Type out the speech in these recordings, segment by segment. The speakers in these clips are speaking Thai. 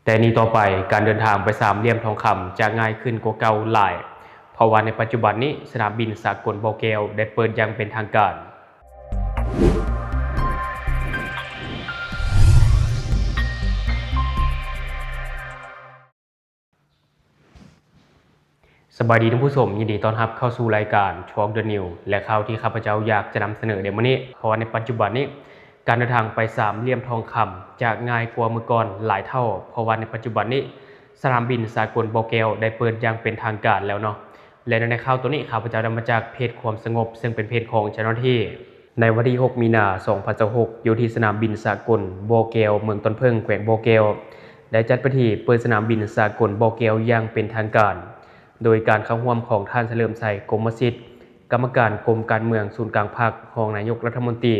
แต่นี้ต่อไปการเดินทางไปสามเหลี่ยมทองคำจะง่ายขึ้นกว่าเก่าหลายเพราะว่าในปัจจุบันนี้สนามบินสากลบอเกลได้เปิดอย่างเป็นทางการสบายดีท่านผู้ชมยินดีต้อนรับเข้าสู่รายการช็อคเดอะนิวและข่าวที่ข้าพเจ้าอยากจะนำเสนอในวันนี้เพราะว่าในปัจจุบันนี้การเดินทางไปสามเหลี่ยมทองคำจะง่ายกว่าเมื่อก่อนหลายเท่าเพราะว่าในปัจจุบันนี้สนามบินสากลบอเกลได้เปิดอย่างเป็นทางการแล้วเนาะและในข่าวตัวนี้ข้าพเจ้านำมาจากเพจความสงบซึ่งเป็นเพจของเจ้าหน้าที่ในวันที่6 มีนาคม 2026อยู่ที่สนามบินสากลบอเกลเมืองต้นเพิ่งแขวงบอเกลได้จัดพิธีเปิดสนามบินสากลบอเกลอย่างเป็นทางการโดยการเข้าร่วมของท่านเฉลิมชัยกรมสิทธิ์กรรมการกรมการเมืองศูนย์กลางพรรครองนายกรัฐมนตรี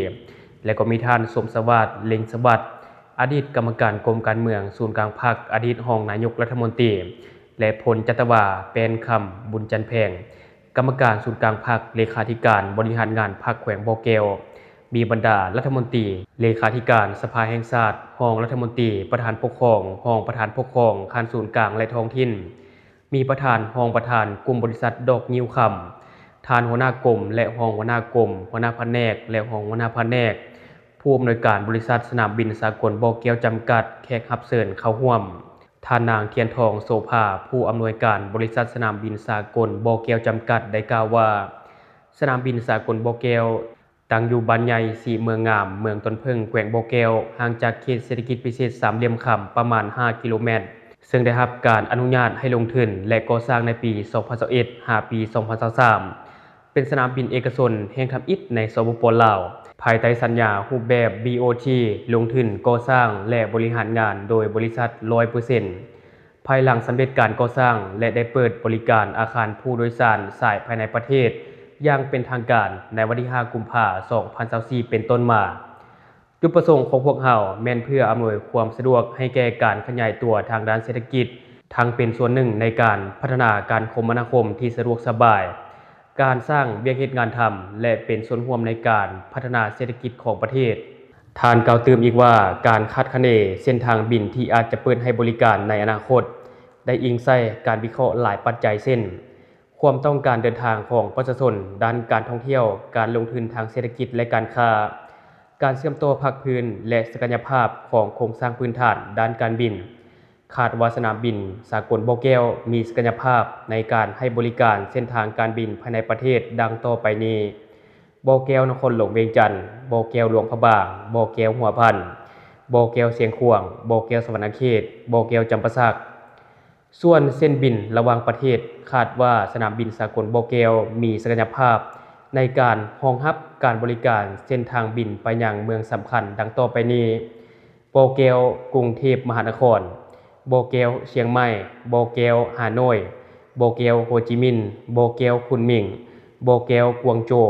และก็มีท่านสมสวัสดิ์เล็งสวัสดิ์อดีตกรรมการกรมการเมืองศูนย์กลางพรรคอดีตรองนายกรัฐมนตรีและพลจัตวาเป็นคำบุญจันแพงกรรมการศูนย์กลางพรรคเลขาธิการบริหารงานพรรคแขวงบอเกลมีบรรดารัฐมนตรีเลขาธิการสภาแห่งชาติรองรัฐมนตรีประธานปกครองรองประธานปกครองคานศูนย์กลางและท้องถิ่นมีประธานรองประธานกลุ่มบริษัทดอกงิ้วคำท่านหัวหน้ากรมและรองหัวหน้ากรมหัวหน้าแผนกและรองหัวหน้าแผนกผู้อำนวยการบริษัทสนามบินสากลบอเกลจำกัดแขกรับเชิญเข้าร่วมท่านนางเทียนทองโสภาผู้อำนวยการบริษัทสนามบินสากลบอเกลจำกัดได้กล่าวว่าสนามบินสากลบอเกลตั้งอยู่บ้านใหญ่สีเมืองงามเมืองต้นเพิ่งแขวงบอเกลห่างจากเขตเศรษฐกิจพิเศษสามเหลี่ยมคำประมาณ5 กิโลเมตรซึ่งได้รับการอนุญาตให้ลงทุนและก่อสร้างในปี 2021 หาปี 2023 เป็นสนามบินเอกชนแห่งทำอิฐในสปป.ลาวภายใต้สัญญารูปแบบ BOT ลงทุนก่อสร้างและบริหารงานโดยบริษัท 100% ภายหลังสำเร็จการก่อสร้างและได้เปิดบริการอาคารผู้โดยสารสายภายในประเทศอย่างเป็นทางการในวันที่ 5 กุมภาพันธ์ 2024 เป็นต้นมาจุดประสงค์ของพวกเราแม่นเพื่ออำนวยความสะดวกให้แก่การขยายตัวทางด้านเศรษฐกิจทั้งเป็นส่วนหนึ่งในการพัฒนาการคมนาคมที่สะดวกสบายการสร้างเวียกเฮ็ดงานทำและเป็นส่วนร่วมในการพัฒนาเศรษฐกิจของประเทศท่านกล่าวเติมอีกว่าการคาดคะเนเส้นทางบินที่อาจจะเปิดให้บริการในอนาคตได้อิงใส่การวิเคราะห์หลายปัจจัยเช่นความต้องการเดินทางของประชาชนด้านการท่องเที่ยวการลงทุนทางเศรษฐกิจและการค้าการเชื่อมต่อภาคพื้นและศักยภาพของโครงสร้างพื้นฐานด้านการบินคาดว่าสนามบินสากลบอเกลมีศักยภาพในการให้บริการเส้นทางการบินภายในประเทศดังต่อไปนี้บอเกลนครหลวงเวียงจันทน์บอเกลหลวงพระบางบอเกลหัวพันบอเกลเสียงขวางบอเกลสวรรณเขตบอเกลจำปาสักส่วนเส้นบินระหว่างประเทศคาดว่าสนามบินสากลบอเกลมีศักยภาพในการรองรับการบริการเส้นทางบินไปยังเมืองสำคัญดังต่อไปนี้บอเกลกรุงเทพมหานครบอเกลเชียงใหม่บอเกลฮานอยบอเกลโฮจิมินห์บอเกลคุนหมิงบอเกลกวางโจว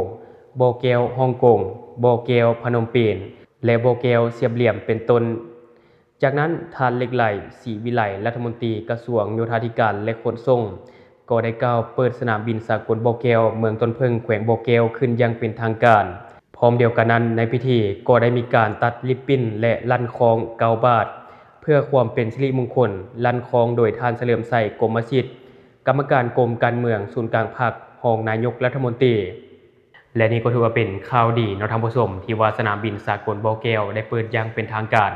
บอเกลฮ่องกงบอเกลพนมเปญและบอเกลเสียบเหลี่ยมเป็นต้นจากนั้นท่านเล็กไหลศรีวิไลรัฐมนตรีกระทรวงโยธาธิการและขนส่งก็ได้กล่าวเปิดสนามบินสากลบอเกลเมืองต้นเพิ่งแขวงบอเกลขึ้นอย่างเป็นทางการพร้อมเดียวกันนั้นในพิธีก็ได้มีการตัดริบบิ้นและลั่นคล้อง9 บาทเพื่อความเป็นสิริมงคลลั่นคล้องโดยท่านเฉลิมชัยกรมสิทธิ์กรรมการกรมการเมืองศูนย์กลางพรรครองนายกรัฐมนตรีและนี่ก็ถือว่าเป็นข่าวดีเนาะท่านผู้ชมที่ว่าสนามบินสากลบอเกลได้เปิดอย่างเป็นทางการ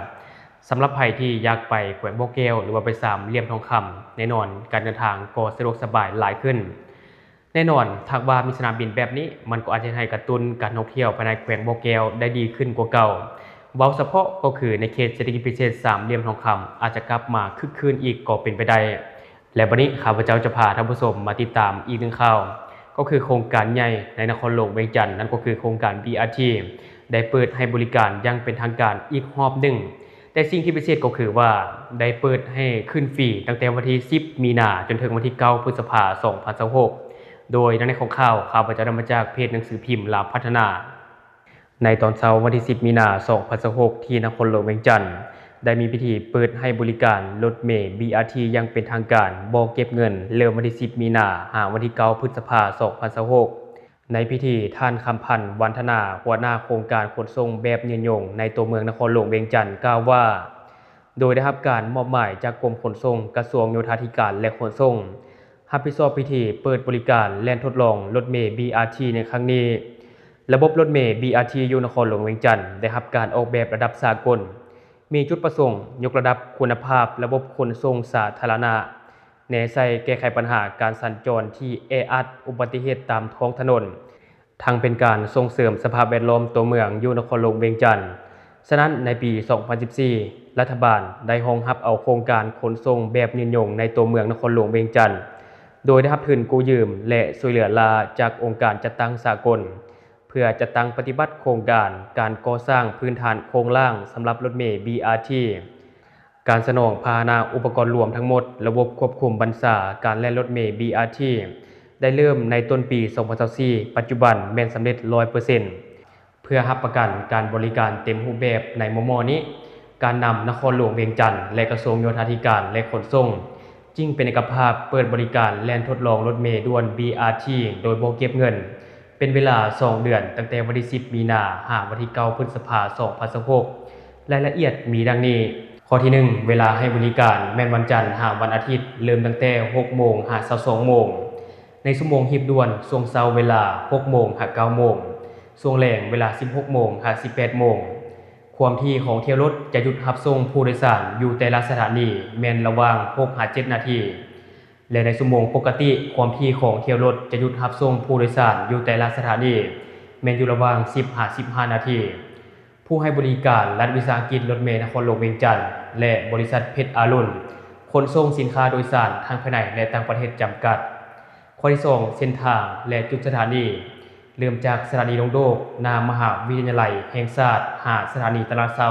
สำหรับใครที่อยากไปแขวงบอเกลหรือว่าไปสามเหลี่ยมทองคำแน่นอนการเดินทางก็สะดวกสบายหลายขึ้นแน่นอนถ้าว่ามีสนามบินแบบนี้มันก็อาจจะให้กระตุ้นการท่องเที่ยวภายในแขวงบอเกลได้ดีขึ้นกว่าเก่าเว้าเฉพาะก็คือในเขตเศรษฐกิจพิเศษสามเหลี่ยมทองคำอาจจะกลับมาคึกคืนอีกก็เป็นไปได้และวันนี้ข้าพเจ้าจะพาท่านผู้ชมมาติดตามอีกหนึ่งข่าวก็คือโครงการใหญ่ในนครหลวงเวียงจันทน์นั่นก็คือโครงการ BRT ได้เปิดให้บริการอย่างเป็นทางการอีกรอบหนึ่งแต่สิ่งที่พิเศษก็คือว่าได้เปิดให้ขึ้นฟรีตั้งแต่วันที่10 มีนาจนถึงวันที่9 พฤษภาคม 2026โดยในของข่าวพเจ้านำมาจากเพจหนังสือพิมพ์ลาวพัฒนาในตอนเช้าวันที่10 มีนาคม 2026ที่นครหลวงเวียงจันทน์ได้มีพิธีเปิดให้บริการรถเมล์ BRT อย่างเป็นทางการบ่เก็บเงินเริ่มวันที่10 มีนาหาวันที่9 พฤษภาคม 2026ในพิธีท่านคำพันธ์วันธนาหัวหน้าโครงการขนส่งแบบยืนยงในตัวเมืองนครหลวงเวียงจันทน์กล่าวว่า โดยได้รับการมอบหมายจากกรมขนส่งกระทรวงโยธาธิการและขนส่งรับผิดชอบพิธีเปิดบริการแล่นทดลองรถเมล์ BRT ในครั้งนี้ระบบรถเมล์ BRT อยู่นครหลวงเวียงจันทน์ได้รับการออกแบบระดับสากลมีจุดประสงค์ยกระดับคุณภาพระบบขนส่งสาธารณะแนใส่แก้ไขปัญหาการสัญจรที่แออัดอุบัติเหตุตามท้องถนนทั้งเป็นการส่งเสริมสภาพแวดล้อมตัวเมืองอยู่นครหลวงเวียงจันทน์ฉะนั้นในปี 2014 รัฐบาลได้รองรับเอาโครงการขนส่งแบบยืนยงในตัวเมืองนครหลวงเวียงจันทน์โดยได้รับทุนกู้ยืมและช่วยเหลือลาจากองค์การจัดตั้งสากลเพื่อจัดตั้งปฏิบัติโครงการก่อสร้างพื้นฐานโครงล่างสำหรับรถเมล์ BRT การสนองพาหนะอุปกรณ์รวมทั้งหมดระบบควบคุมบรรษาการแล่นรถเมล์ BRT ได้เริ่มในต้นปี 2024 ปัจจุบันแม่นสำเร็จ 100%เพื่อรับประกันการบริการเต็มรูปแบบในมม.นี้การนำนครหลวงเวียงจันทน์และกระทรวงโยธาธิการและขนส่งจึงเป็นเอกภาพเปิดบริการแล่นทดลองรถเมล์ด่วน BRT โดยบ่เก็บเงินเป็นเวลา 2 เดือนตั้งแต่วันที่ 10 มีนาคม ถึงวันที่ 9 พฤษภาคม 2026รายละเอียดมีดังนี้ข้อที่ 1 เวลาให้บริการแม่นวันจันทร์ถึงวันอาทิตย์เริ่มตั้งแต่ 6 โมงถึง 22 โมงในชั่วโมงหีบด่วนช่วงเช้าเวลา 6 โมงถึง 9 โมงช่วงแลงเวลา 16 โมงถึง 18 โมงความถี่ของเที่ยวรถจะหยุดรับส่งผู้โดยสารอยู่แต่ละสถานีแม่นระหว่าง 6-7 นาทีและในชั่วโมงปกติความถี่ของเที่ยวรถจะหยุดรับส่งผู้โดยสารอยู่แต่ละสถานีแม่นอยู่ระหว่าง 10-15 นาทีผู้ให้บริการรัฐวิสาหกิจรถเมล์นครหลวงเวียงจันทน์และบริษัทเพชรอารุณขนส่งสินค้าโดยสารทางภายในและต่างประเทศจำกัดข้อที่ 2 เส้นทางและจุดสถานีเริ่มจากสถานีดงโดกหน้ามหาวิทยาลัยแห่งชาติสถานีตลาดเซา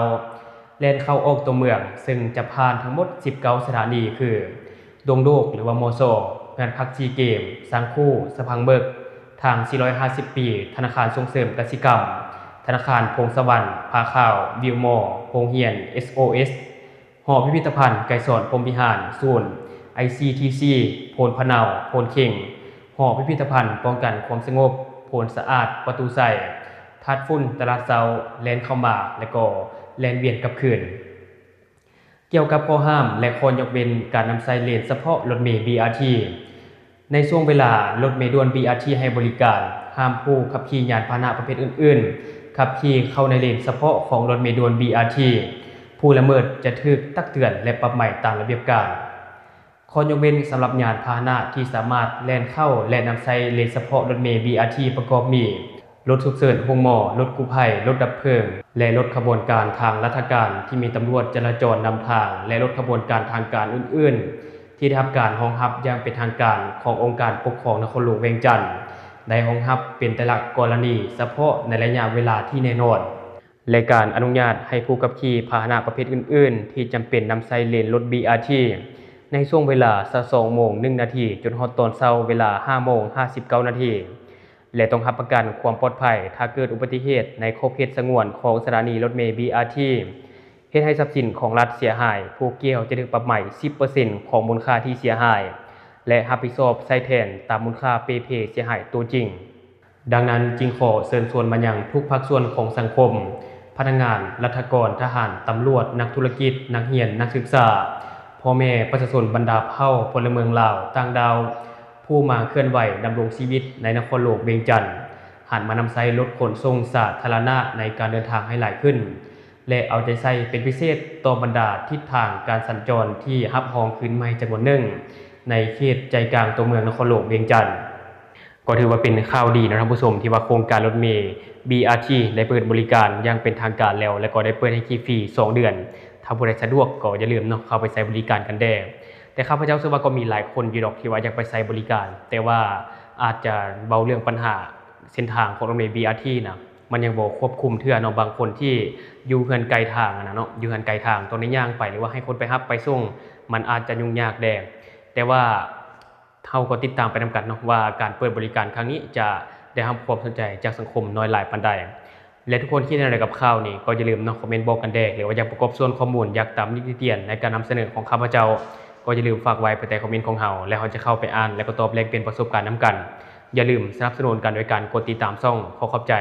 แล่นเข้าออกตัวเมืองซึ่งจะผ่านทั้งหมด 19 สถานีคือดงโดกหรือว่ามสงานพักซีเกมสังคู่สะพังเบิกทาง 450 ปีธนาคารส่งเสริมกสิกรรมธนาคารพงศวรรณพาข่าววิวมอโรงเรียน SOS หอพิพิธภัณฑ์ไกรสอนพรหมวิหารศูนย์ ICTC โพนพะเนาโพนเข่งหอพิพิธภัณฑ์ป้องกันความสงบโพนสะอาดประตูใส่ทัดฝุ่นตลาดเซาแลนเข้ามาและก็แลนเวียนกลับคืนเกี่ยวกับข้อห้ามและข้อยกเว้นการนำใช้เลนเฉพาะรถเมล์ BRT ในช่วงเวลารถเมล์ด่วน BRT ให้บริการห้ามผู้ขับขี่ยานพาหนะประเภทอื่นๆขับขี่เข้าในเลนเฉพาะของรถเมล์ด่วน BRT ผู้ละเมิดจะถูกตักเตือนและปรับใหม่ตามระเบียบการข้อยกเว้นสำหรับยานพาหนะที่สามารถแล่นเข้าและนำใช้เลนเฉพาะรถเมล์ BRT ประกอบมีรถฉุกเฉินโรงหมอรถกู้ภัยรถดับเพลิงและรถขบวนการทางราชการที่มีตำรวจจราจรนำทางและรถขบวนการทางการอื่นๆที่ได้รับการรองรับอย่างเป็นทางการขององค์การปกครองนครหลวงเวียงจันทน์ได้รองรับเป็นแต่ละกรณีเฉพาะในระยะเวลาที่แน่นอนและการอนุญาตให้ผู้ขับขี่พาหนะประเภทอื่นๆที่จำเป็นนำใช้เลนรถ BRT ในช่วงเวลา 2 โมง 1 นาทีจนฮอดตอนเช้าเวลา 5 โมง 59 นาทีและต้องรับประกันความปลอดภัยถ้าเกิดอุบัติเหตุในขอบเขตสงวนของสถานีรถเมล์ BRT เฮ็ดให้ทรัพย์สินของรัฐเสียหายผู้เกี่ยวจะถูกปรับใหม่ 10% ของมูลค่าที่เสียหายและรับผิดชอบใช้แทนตามมูลค่าเปเสียหายตัวจริงดังนั้นจึงขอเชิญชวนมายังทุกภาคส่วนของสังคมพนักงานรัฐกรทหารตำรวจนักธุรกิจนักเรียนนักศึกษาพ่อแม่ประชาชนบรรดาเผ่าพลเมืองลาวต่างดาวผู้มาเคลื่อนไหวดำรงชีวิตในนครหลวงเวียงจันทน์หันมานำใช้รถขนส่งสาธารณะในการเดินทางให้หลายขึ้นและเอาใจใส่เป็นพิเศษต่อบรรดาทิศทางการสัญจรที่ฮับฮองขึ้นใหม่จำนวนหนึ่งในเขตใจกลางตัวเมืองนครหลวงเวียงจันทน์ก็ถือว่าเป็นข่าวดีนะท่านผู้ชมที่ว่าโครงการรถเมล์ BRT ได้เปิดบริการอย่างเป็นทางการแล้วและก็ได้เปิดให้ขี่ฟรี2 เดือนถ้าผู้ใดสะดวกก็อย่าลืมเข้าไปใช้บริการกันแด่แต่ข้าพเจ้าเชื่อว่าก็มีหลายคนอยู่ดอกที่ว่าอยากไปใช้บริการแต่ว่าอาจจะเบาเรื่องปัญหาเส้นทางของรถเมล์ BRT นะมันยังบ่ควบคุมเทื่อบางคนที่อยู่เฮือนไกลทางนะอยู่เฮือนไกลทางตรงนี้ย่างไปหรือว่าให้คนไปรับไปส่งมันอาจจะยุ่งยากแดงแต่ว่าเฮาก็ติดตามไปนำกันว่าการเปิดบริการครั้งนี้จะได้รับความสนใจจากสังคมน้อยหลายปานใดและทุกคนคิดอะไรกับข่าวนี้ก็อย่าลืมคอมเมนต์บอกกันแดหรือว่าอยากประกอบส่วนข้อมูลอยากตามนิติเตียนในการนำเสนอของข้าพเจ้าก็อย่าลืมฝากไว้ภายใต้คอมเมนต์ของเฮาและเฮาจะเข้าไปอ่านและก็ตอบแลกเปลี่ยนประสบการณ์นำกันอย่าลืมสนับสนุนกันโดยการกดติดตามช่องขอขอบใจ